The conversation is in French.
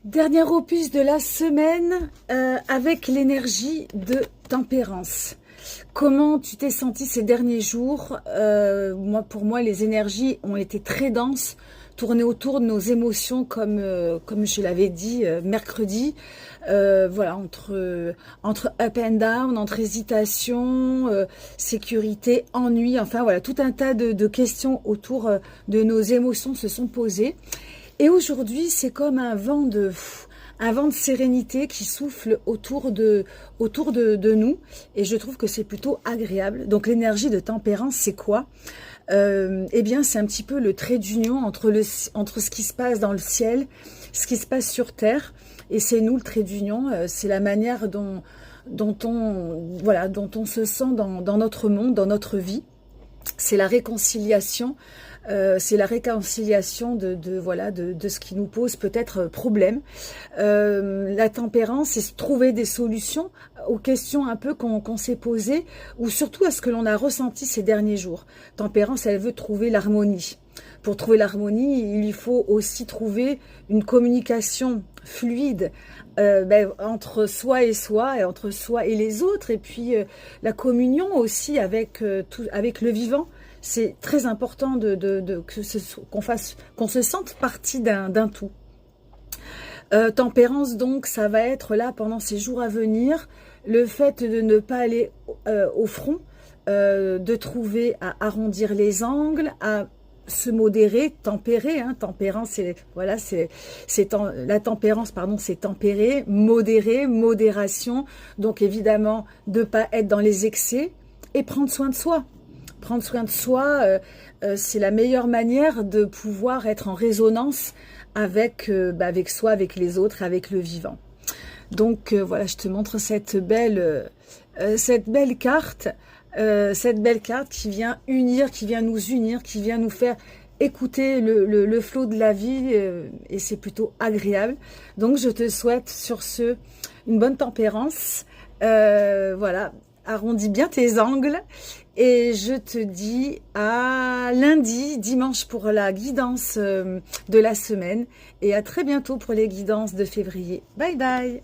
Dernier opus de la semaine avec l'énergie de tempérance. Comment tu t'es senti ces derniers jours? Pour moi, les énergies ont été très denses, tournées autour de nos émotions, comme je l'avais dit mercredi. Voilà, entre up and down, entre hésitation, sécurité, ennui, enfin voilà, tout un tas de questions autour de nos émotions se sont posées. Et aujourd'hui, c'est comme un vent de sérénité qui souffle autour de nous. Et je trouve que c'est plutôt agréable. Donc l'énergie de tempérance, c'est quoi? Eh bien, c'est un petit peu le trait d'union entre ce qui se passe dans le ciel, ce qui se passe sur terre. Et c'est nous, le trait d'union. C'est la manière dont on se sent dans notre monde, dans notre vie. C'est la réconciliation. De ce qui nous pose peut-être problème. La tempérance, c'est trouver des solutions aux questions un peu qu'on s'est posées, ou surtout à ce que l'on a ressenti ces derniers jours. Tempérance, elle veut trouver l'harmonie. Pour trouver l'harmonie, il faut aussi trouver une communication fluide entre soi et entre soi et les autres, et puis la communion aussi avec le vivant. C'est qu'on se sente partie d'un tout. Tempérance, donc, ça va être là pendant ces jours à venir, le fait de ne pas aller au front, de trouver à arrondir les angles, à se modérer, tempérer, hein, tempérance, la tempérance, pardon, c'est tempérer, modérer, modération, donc évidemment de ne pas être dans les excès et prendre soin de soi. Prendre soin de soi, c'est la meilleure manière de pouvoir être en résonance avec soi, avec les autres, avec le vivant. Donc voilà, je te montre cette belle carte, qui vient unir, qui vient nous unir, qui vient nous faire écouter le flot de la vie, et c'est plutôt agréable. Donc je te souhaite sur ce une bonne tempérance. Voilà. Arrondis bien tes angles et je te dis à lundi, dimanche pour la guidance de la semaine et à très bientôt pour les guidances de février. Bye bye!